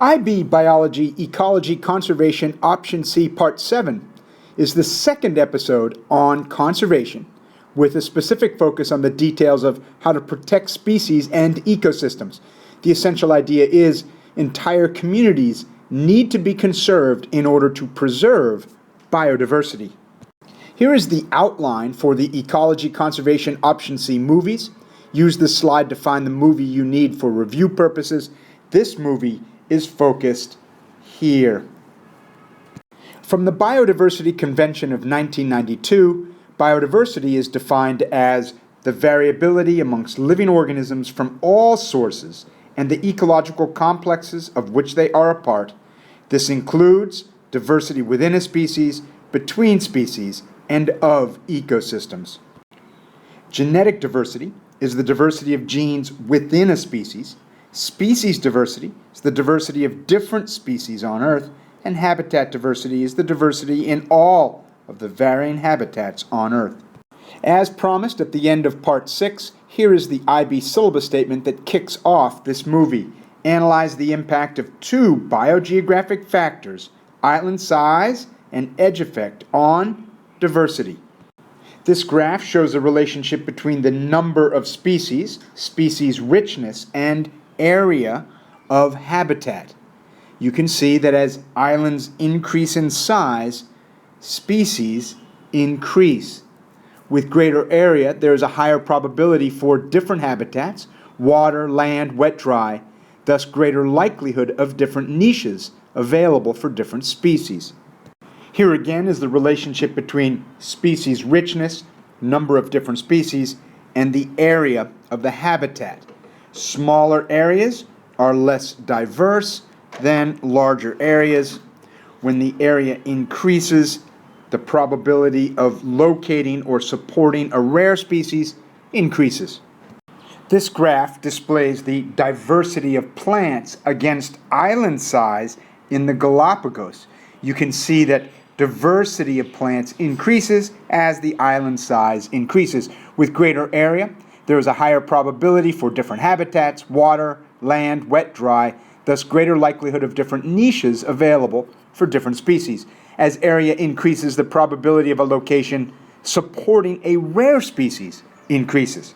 IB Biology, Ecology, Conservation, Option C, Part 7 is the second episode on conservation, with a specific focus on the details of how to protect species and ecosystems. The essential idea is entire communities need to be conserved in order to preserve biodiversity. Here is the outline for the Ecology, Conservation, Option C movies. Use this slide to find the movie you need for review purposes. This movie is focused here. From the Biodiversity Convention of 1992, biodiversity is defined as the variability amongst living organisms from all sources and the ecological complexes of which they are a part. This includes diversity within a species, between species, and of ecosystems. Genetic diversity is the diversity of genes within a species. Species diversity is the diversity of different species on Earth, and habitat diversity is the diversity in all of the varying habitats on Earth. As promised at the end of Part 6, here is the IB syllabus statement that kicks off this movie. Analyze the impact of two biogeographic factors, island size and edge effect, on diversity. This graph shows a relationship between the number of species, species richness, and area of habitat. You can see that as islands increase in size, species increase. With greater area, there is a higher probability for different habitats, water, land, wet, dry, thus greater likelihood of different niches available for different species. Here again is the relationship between species richness, number of different species, and the area of the habitat. Smaller areas are less diverse than larger areas. When the area increases, the probability of locating or supporting a rare species increases. This graph displays the diversity of plants against island size in the Galapagos. You can see that diversity of plants increases as the island size increases. With greater area, there is a higher probability for different habitats, water, land, wet, dry, thus greater likelihood of different niches available for different species. As area increases, the probability of a location supporting a rare species increases.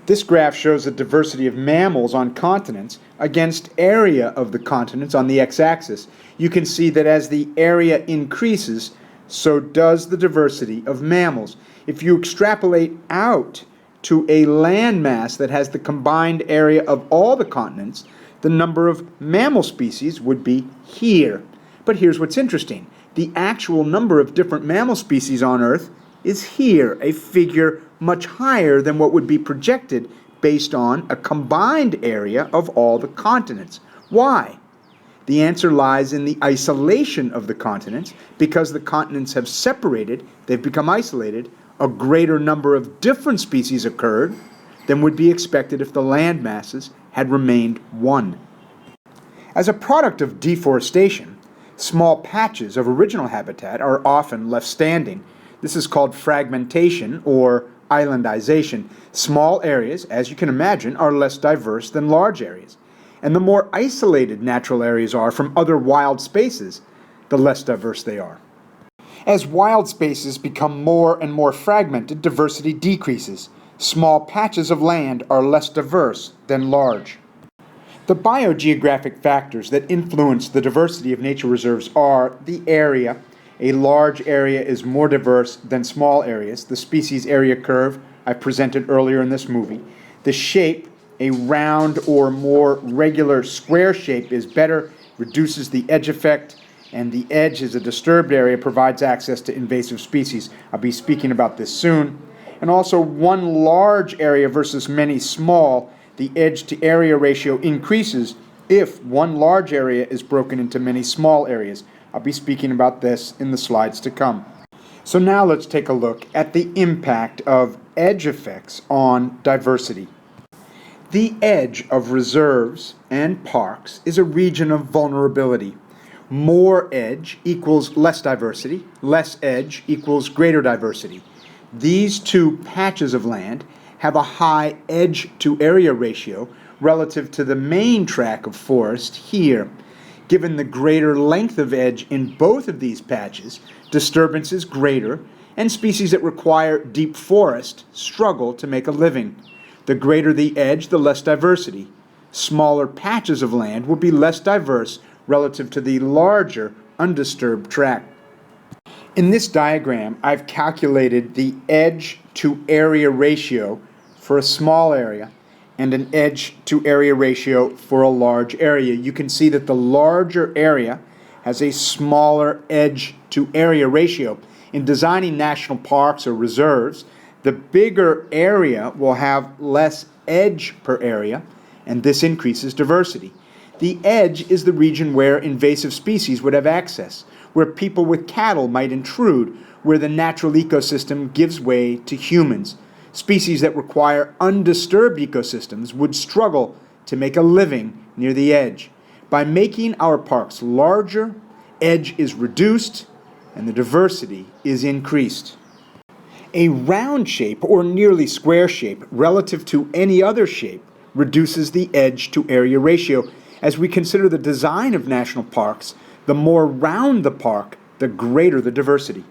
This graph shows the diversity of mammals on continents against area of the continents on the x-axis. You can see that as the area increases, so does the diversity of mammals. If you extrapolate out to a landmass that has the combined area of all the continents, the number of mammal species would be here. But here's what's interesting. The actual number of different mammal species on Earth is here, a figure much higher than what would be projected based on a combined area of all the continents. Why? The answer lies in the isolation of the continents. Because the continents have separated, they've become isolated, a greater number of different species occurred than would be expected if the land masses had remained one. As a product of deforestation, small patches of original habitat are often left standing. This is called fragmentation or islandization. Small areas, as you can imagine, are less diverse than large areas. And the more isolated natural areas are from other wild spaces, the less diverse they are. As wild spaces become more and more fragmented, diversity decreases. Small patches of land are less diverse than large. The biogeographic factors that influence the diversity of nature reserves are the area. A large area is more diverse than small areas. The species area curve I presented earlier in this movie. The shape, a round or more regular square shape, is better, reduces the edge effect, and the edge is a disturbed area, provides access to invasive species. I'll be speaking about this soon. And also, one large area versus many small, the edge to area ratio increases if one large area is broken into many small areas. I'll be speaking about this in the slides to come. So now let's take a look at the impact of edge effects on diversity. The edge of reserves and parks is a region of vulnerability. More edge equals less diversity. Less edge equals greater diversity. These two patches of land have a high edge to area ratio relative to the main tract of forest here. Given the greater length of edge in both of these patches, disturbance is greater, and species that require deep forest struggle to make a living. The greater the edge, the less diversity. Smaller patches of land will be less diverse relative to the larger, undisturbed tract. In this diagram, I've calculated the edge to area ratio for a small area and an edge to area ratio for a large area. You can see that the larger area has a smaller edge to area ratio. In designing national parks or reserves, the bigger area will have less edge per area, and this increases diversity. The edge is the region where invasive species would have access, where people with cattle might intrude, where the natural ecosystem gives way to humans. Species that require undisturbed ecosystems would struggle to make a living near the edge. By making our parks larger, edge is reduced and the diversity is increased. A round shape or nearly square shape relative to any other shape reduces the edge to area ratio. As we consider the design of national parks, the more round the park, the greater the diversity.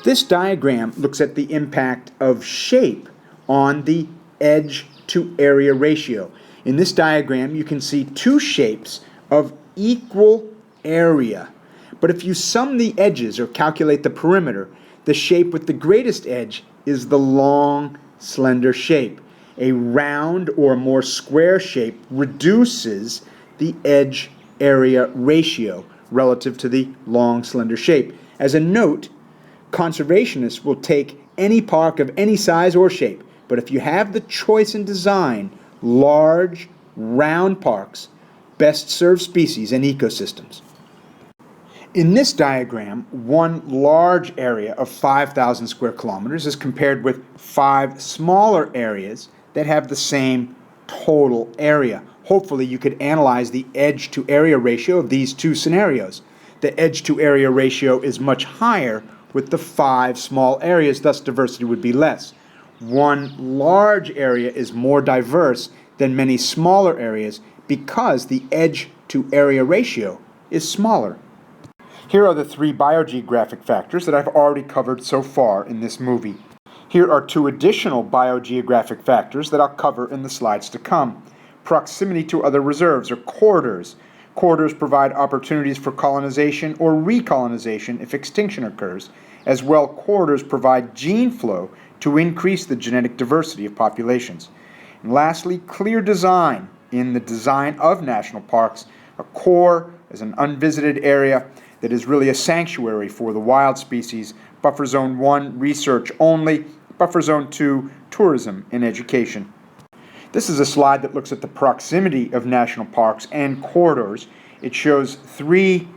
This diagram looks at the impact of shape on the edge to area ratio. In this diagram, you can see two shapes of equal area. But if you sum the edges or calculate the perimeter, the shape with the greatest edge is the long, slender shape. A round or more square shape reduces the edge area ratio relative to the long, slender shape. As a note, conservationists will take any park of any size or shape, but if you have the choice in design, large, round parks best serve species and ecosystems. In this diagram, one large area of 5,000 square kilometers is compared with 5 smaller areas that have the same total area. Hopefully you could analyze the edge to area ratio of these two scenarios. The edge to area ratio is much higher with the 5 small areas, thus diversity would be less. One large area is more diverse than many smaller areas because the edge to area ratio is smaller. Here are the 3 biogeographic factors that I've already covered so far in this movie. Here are 2 additional biogeographic factors that I'll cover in the slides to come. Proximity to other reserves or corridors. Corridors provide opportunities for colonization or recolonization if extinction occurs. As well, corridors provide gene flow to increase the genetic diversity of populations. And lastly, clear design. In the design of national parks, a core is an unvisited area that is really a sanctuary for the wild species. Buffer Zone 1, research only. Buffer Zone 2, tourism and education. This is a slide that looks at the proximity of national parks and corridors. It shows 3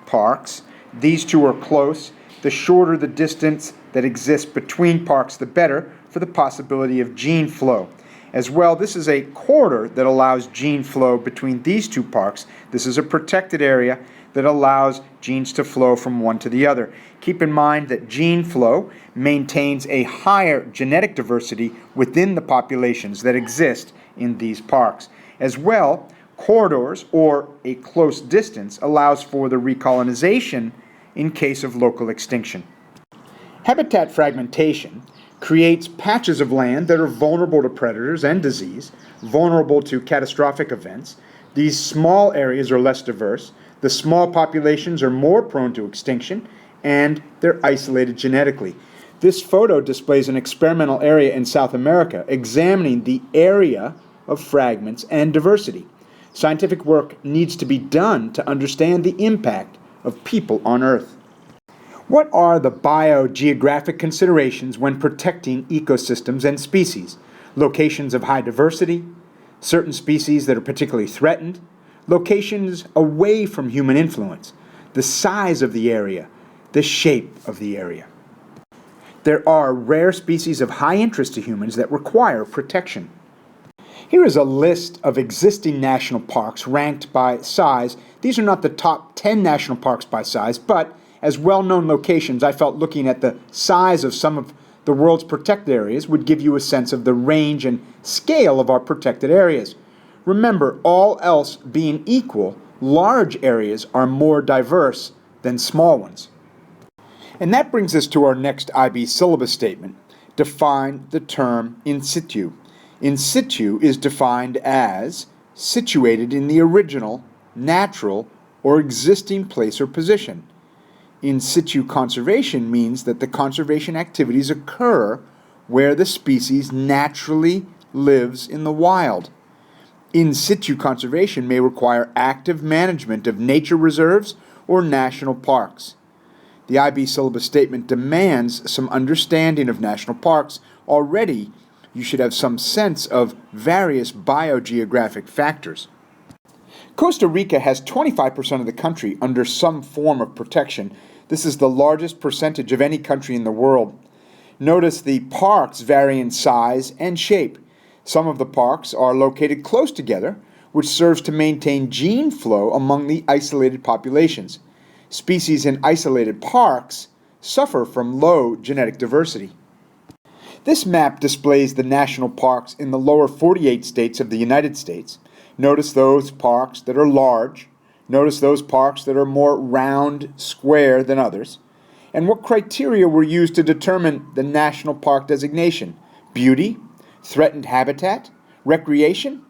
parks. These 2 are close. The shorter the distance that exists between parks, the better for the possibility of gene flow. As well, this is a corridor that allows gene flow between these 2 parks. This is a protected area that allows genes to flow from one to the other. Keep in mind that gene flow maintains a higher genetic diversity within the populations that exist in these parks. As well, corridors or a close distance allows for the recolonization in case of local extinction. Habitat fragmentation creates patches of land that are vulnerable to predators and disease, vulnerable to catastrophic events. These small areas are less diverse. The small populations are more prone to extinction, and they're isolated genetically. This photo displays an experimental area in South America examining the area of fragments and diversity. Scientific work needs to be done to understand the impact of people on Earth. What are the biogeographic considerations when protecting ecosystems and species? Locations of high diversity, certain species that are particularly threatened, locations away from human influence, the size of the area, the shape of the area. There are rare species of high interest to humans that require protection. Here is a list of existing national parks ranked by size. These are not the top 10 national parks by size, but as well-known locations, I felt looking at the size of some of the world's protected areas would give you a sense of the range and scale of our protected areas. Remember, all else being equal, Large areas are more diverse than small ones. And that brings us to our next IB syllabus statement. Define the term in situ. In situ is defined as situated in the original, natural, or existing place or position. In situ conservation means that the conservation activities occur where the species naturally lives in the wild. In situ conservation may require active management of nature reserves or national parks. The IB syllabus statement demands some understanding of national parks. Already, you should have some sense of various biogeographic factors. Costa Rica has 25% of the country under some form of protection. This is the largest percentage of any country in the world. Notice the parks vary in size and shape. Some of the parks are located close together, which serves to maintain gene flow among the isolated populations. Species in isolated parks suffer from low genetic diversity. This map displays the national parks in the lower 48 states of the United States. Notice those parks that are large. Notice those parks that are more round, square than others. And what criteria were used to determine the national park designation? Beauty? Threatened habitat? Recreation?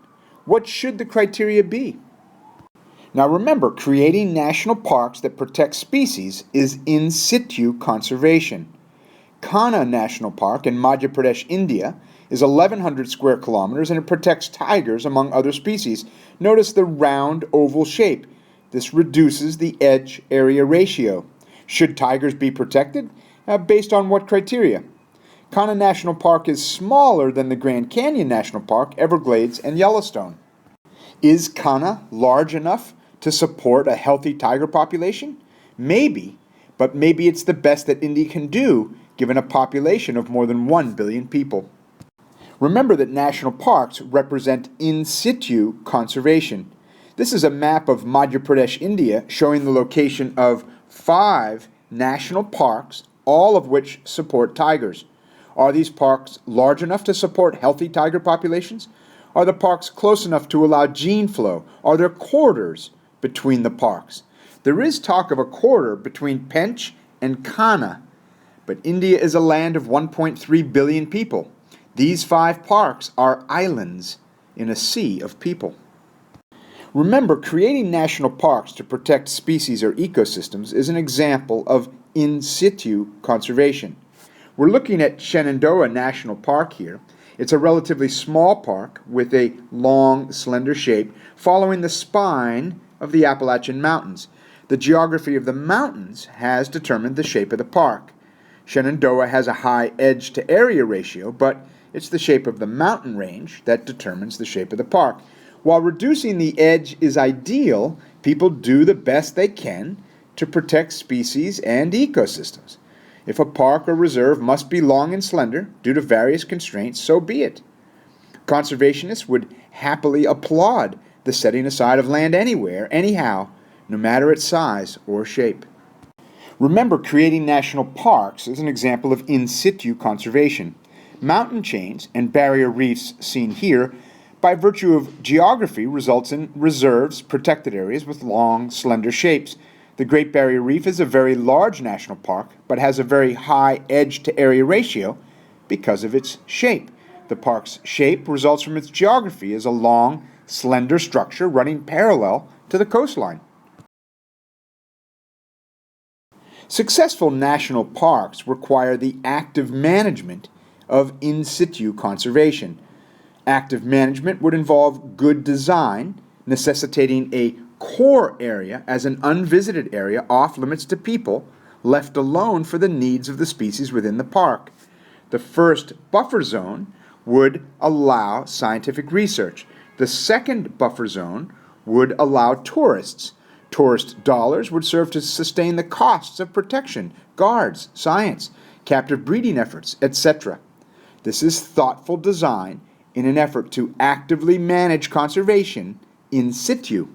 What should the criteria be? Now remember, creating national parks that protect species is in situ conservation. Kanha National Park in Madhya Pradesh, India is 1,100 square kilometers and it protects tigers among other species. Notice the round oval shape. This reduces the edge-area ratio. Should tigers be protected? Based on what criteria? Kanha National Park is smaller than the Grand Canyon National Park, Everglades, and Yellowstone. Is Kanha large enough to support a healthy tiger population? Maybe, but maybe it's the best that India can do given a population of more than 1 billion people. Remember that national parks represent in situ conservation. This is a map of Madhya Pradesh, India, showing the location of 5 national parks, all of which support tigers. Are these parks large enough to support healthy tiger populations? Are the parks close enough to allow gene flow? Are there corridors between the parks? There is talk of a corridor between Pench and Kanha, but India is a land of 1.3 billion people. These 5 parks are islands in a sea of people. Remember, creating national parks to protect species or ecosystems is an example of in situ conservation. We're looking at Shenandoah National Park here. It's a relatively small park with a long, slender shape following the spine of the Appalachian Mountains. The geography of the mountains has determined the shape of the park. Shenandoah has a high edge-to-area ratio, but it's the shape of the mountain range that determines the shape of the park. While reducing the edge is ideal, people do the best they can to protect species and ecosystems. If a park or reserve must be long and slender due to various constraints, so be it. Conservationists would happily applaud the setting aside of land anywhere, anyhow, no matter its size or shape. Remember, creating national parks is an example of in situ conservation. Mountain chains and barrier reefs seen here, by virtue of geography, results in reserves, protected areas with long, slender shapes. The Great Barrier Reef is a very large national park, but has a very high edge-to-area ratio because of its shape. The park's shape results from its geography as a long, slender structure running parallel to the coastline. Successful national parks require the active management of in situ conservation. Active management would involve good design, necessitating a core area as an unvisited area off limits to people, left alone for the needs of the species within the park. The first buffer zone would allow scientific research. The second buffer zone would allow tourists. Tourist dollars would serve to sustain the costs of protection, guards, science, captive breeding efforts, etc. This is thoughtful design in an effort to actively manage conservation in situ.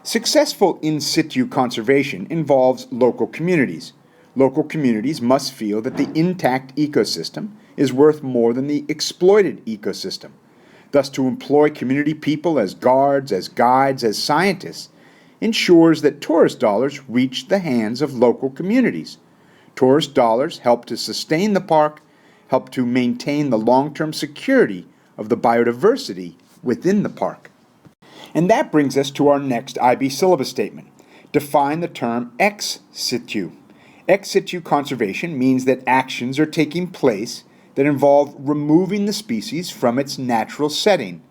Successful in situ conservation involves local communities. Local communities must feel that the intact ecosystem is worth more than the exploited ecosystem. Thus, to employ community people as guards, as guides, as scientists ensures that tourist dollars reach the hands of local communities. Tourist dollars help to sustain the park, help to maintain the long-term security of the biodiversity within the park. And that brings us to our next IB syllabus statement. Define the term ex situ. Ex situ conservation means that actions are taking place that involve removing the species from its natural setting.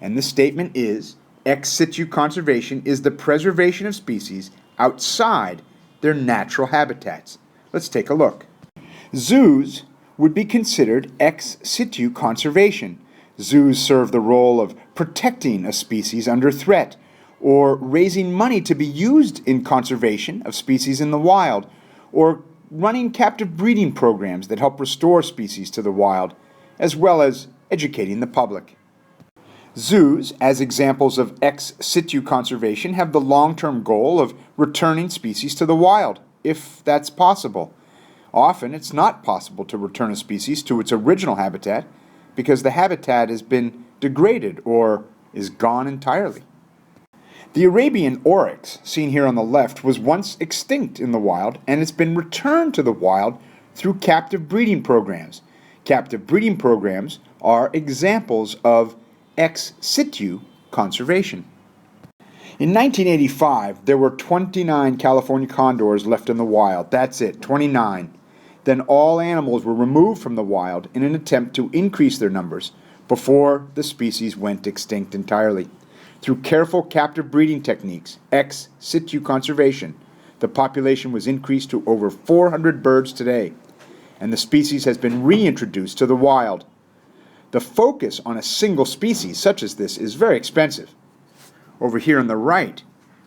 And the statement is, ex situ conservation is the preservation of species outside their natural habitats. Let's take a look. Zoos would be considered ex situ conservation. Zoos serve the role of protecting a species under threat, or raising money to be used in conservation of species in the wild, or running captive breeding programs that help restore species to the wild, as well as educating the public. Zoos, as examples of ex situ conservation, have the long-term goal of returning species to the wild, if that's possible. Often, it's not possible to return a species to its original habitat because the habitat has been degraded or is gone entirely. The Arabian Oryx, seen here on the left, was once extinct in the wild, and it's been returned to the wild through captive breeding programs. Captive breeding programs are examples of ex situ conservation. In 1985, there were 29 California condors left in the wild. That's it, 29. Then all animals were removed from the wild in an attempt to increase their numbers before the species went extinct entirely. Through careful captive breeding techniques, ex situ conservation, the population was increased to over 400 birds today, and the species has been reintroduced to the wild. The focus on a single species such as this is very expensive. Over here on the right,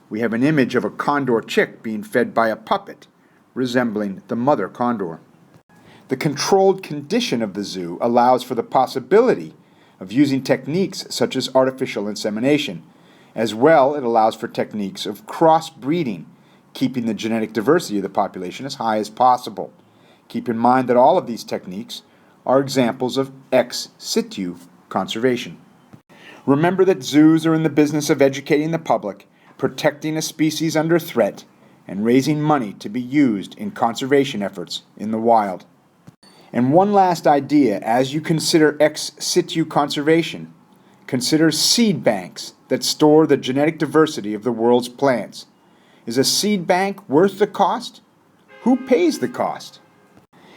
we have an image of a condor chick being fed by a puppet, resembling the mother condor. The controlled condition of the zoo allows for the possibility of using techniques such as artificial insemination. As well, it allows for techniques of crossbreeding, keeping the genetic diversity of the population as high as possible. Keep in mind that all of these techniques are examples of ex situ conservation. Remember that zoos are in the business of educating the public, protecting a species under threat, and raising money to be used in conservation efforts in the wild. And one last idea as you consider ex situ conservation. Consider seed banks that store the genetic diversity of the world's plants. Is a seed bank worth the cost? Who pays the cost?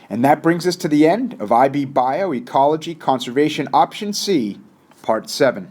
And that brings us to the end of IB Bio Ecology Conservation Option C, Part 7.